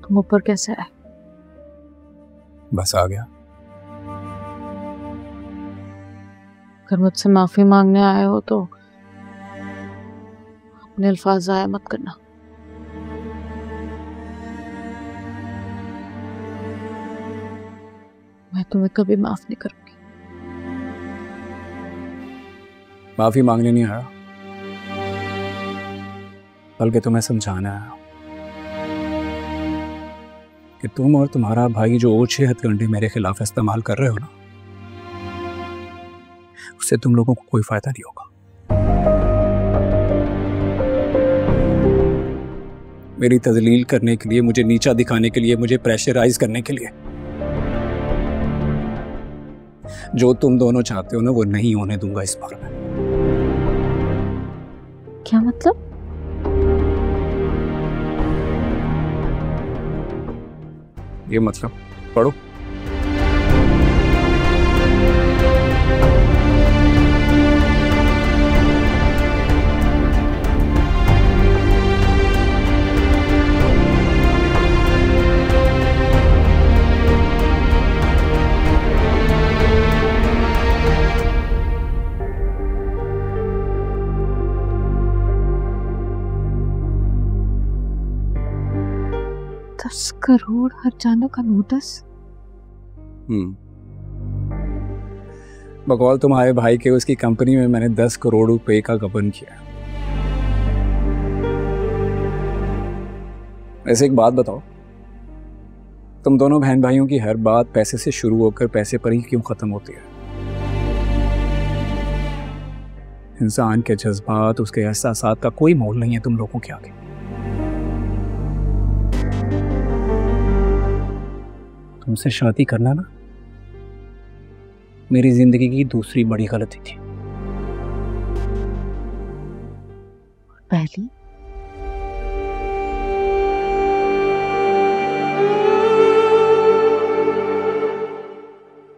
तुम ऊपर कैसे आए? बस आ गया। अगर मुझसे माफी मांगने आए हो तो अपने अल्फाज ज़ाया मत करना। मैं तुम्हें कभी माफ नहीं करूंगी। माफी मांगने नहीं आया, बल्कि तुम्हें समझाना है कि तुम और तुम्हारा भाई जो ओछे हथकंडे मेरे खिलाफ इस्तेमाल कर रहे हो ना, उससे तुम लोगों को कोई फायदा नहीं होगा। मेरी तजलील करने के लिए, मुझे नीचा दिखाने के लिए, मुझे प्रेशराइज करने के लिए जो तुम दोनों चाहते हो ना, वो नहीं होने दूंगा इस बार में। क्या मतलब? ये मतलब पढ़ो। $10 करोड़ हर जाने का नोटिस। बकौल तुम्हारे भाई के उसकी कंपनी में मैंने 10 करोड़ रुपए का गबन किया। ऐसे एक बात बताओ, तुम दोनों बहन भाइयों की हर बात पैसे से शुरू होकर पैसे पर ही क्यों खत्म होती है? इंसान के जज्बात, उसके एहसासात का कोई मोल नहीं है तुम लोगों के आगे। तुमसे शादी करना ना मेरी जिंदगी की दूसरी बड़ी गलती थी। पहली?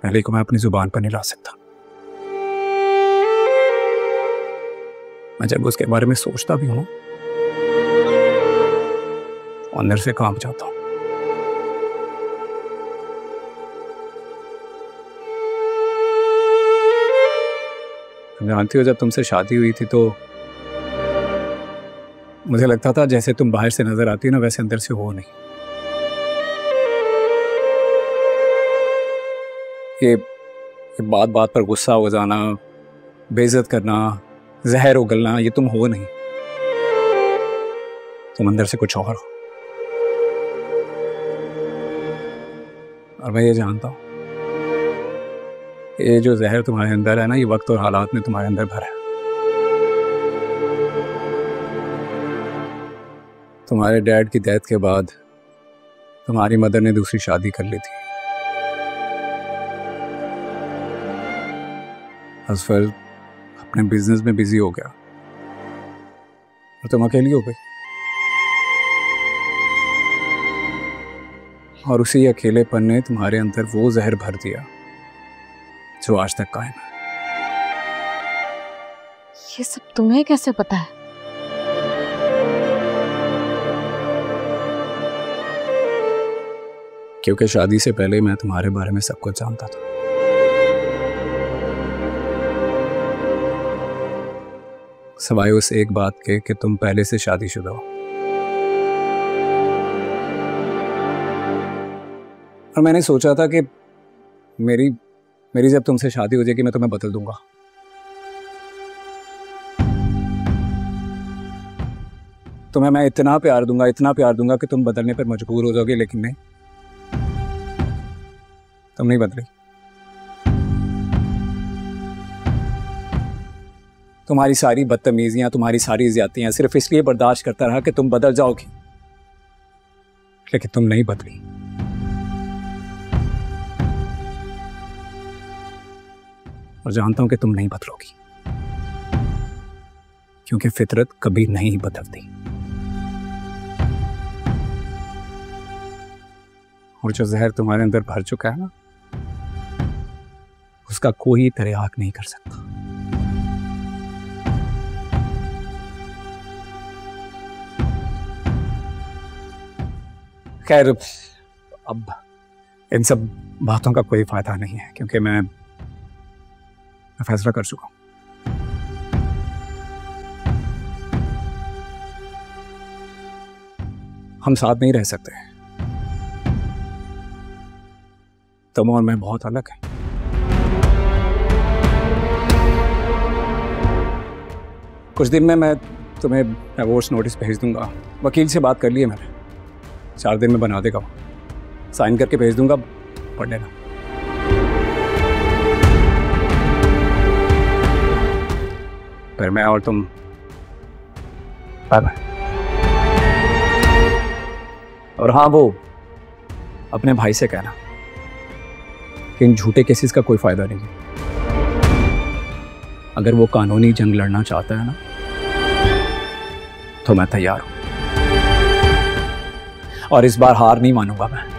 पहले को मैं अपनी जुबान पर नहीं ला सकता। मैं जब उसके बारे में सोचता भी हूं, अंदर से कांप जाता हूं। जानती हो, जब तुमसे शादी हुई थी तो मुझे लगता था जैसे तुम बाहर से नजर आती हो ना, वैसे अंदर से हो नहीं। ये बात बात पर गुस्सा हो जाना, बेइज्जत करना, जहर उगलना, ये तुम हो नहीं। तुम अंदर से कुछ और हो। और मैं ये जानता हूं, ये जो जहर तुम्हारे अंदर है ना, ये वक्त और हालात ने तुम्हारे अंदर भरा है। तुम्हारे डैड की डेथ के बाद तुम्हारी मदर ने दूसरी शादी कर ली थी। असफर अपने बिजनेस में बिजी हो गया और तुम अकेली हो गई। और उसी अकेलेपन ने तुम्हारे अंदर वो जहर भर दिया जो आज तक कायम है। ये सब तुम्हें कैसे पता है? क्योंकि शादी से पहले मैं तुम्हारे बारे में सब कुछ जानता था। सिवाय उस एक बात के कि तुम पहले से शादीशुदा हो। और मैंने सोचा था कि मेरी जब तुमसे शादी हो जाएगी मैं तुम्हें बदल दूंगा। तुम्हें मैं इतना प्यार दूंगा कि तुम बदलने पर मजबूर हो जाओगे, लेकिन नहीं, तुम नहीं बदली। तुम्हारी सारी बदतमीजियां, तुम्हारी सारी ज्यादतियां सिर्फ इसलिए बर्दाश्त करता रहा कि तुम बदल जाओगी, लेकिन तुम नहीं बदली। और जानता हूं कि तुम नहीं बदलोगी, क्योंकि फितरत कभी नहीं बदलती। और जो जहर तुम्हारे अंदर भर चुका है ना, उसका कोई तरियाक नहीं कर सकता। खैर अब इन सब बातों का कोई फायदा नहीं है, क्योंकि मैं फैसला कर चुका हूं। हम साथ नहीं रह सकते। तुम और मैं बहुत अलग हैं। कुछ दिन में मैं तुम्हें डिवोर्स नोटिस भेज दूंगा। वकील से बात कर ली है मैंने, 4 दिन में बना देगा वो। साइन करके भेज दूंगा, पढ़ लेना। फिर मैं और तुम बाय बाय। और हाँ, वो अपने भाई से कहना कि इन झूठे केसेस का कोई फायदा नहीं है। अगर वो कानूनी जंग लड़ना चाहता है ना, तो मैं तैयार हूं, और इस बार हार नहीं मानूंगा मैं।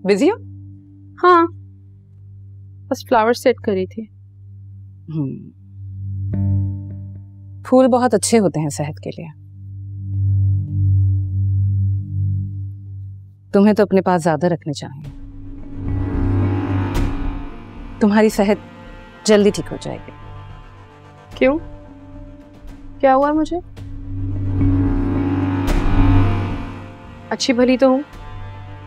बिजी हो? हाँ, बस फ्लावर सेट करी थी। फूल बहुत अच्छे होते हैं सेहत के लिए। तुम्हें तो अपने पास ज्यादा रखने चाहिए। तुम्हारी सेहत जल्दी ठीक हो जाएगी। क्यों? क्या हुआ मुझे? अच्छी भली तो हूँ,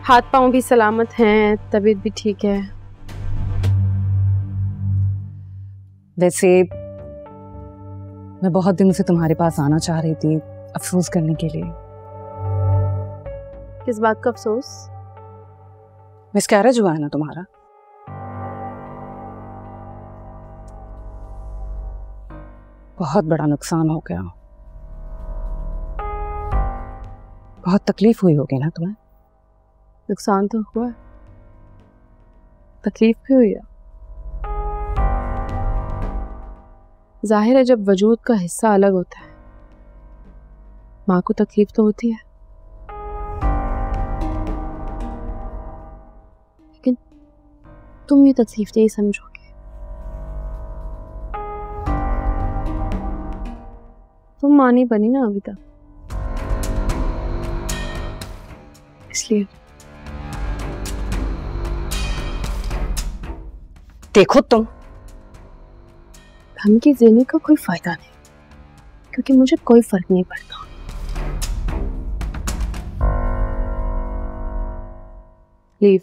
हाथ पांव भी सलामत हैं, तबीयत भी ठीक है। वैसे मैं बहुत दिनों से तुम्हारे पास आना चाह रही थी, अफसोस करने के लिए। किस बात का अफसोस? मिसकैरेज हुआ है ना तुम्हारा। बहुत बड़ा नुकसान हो गया। बहुत तकलीफ हुई होगी ना तुम्हें। नुकसान तो हुआ है, तकलीफ भी हुई है। जाहिर है, जब वजूद का हिस्सा अलग होता है, माँ को तकलीफ तो होती है, लेकिन तुम ये तकलीफ नहीं समझोगे। तुम माँ नहीं बनी ना अभी तक, इसलिए। देखो तुम, धमकी देने का कोई फायदा नहीं, क्योंकि मुझे कोई फर्क नहीं पड़ता। लीव।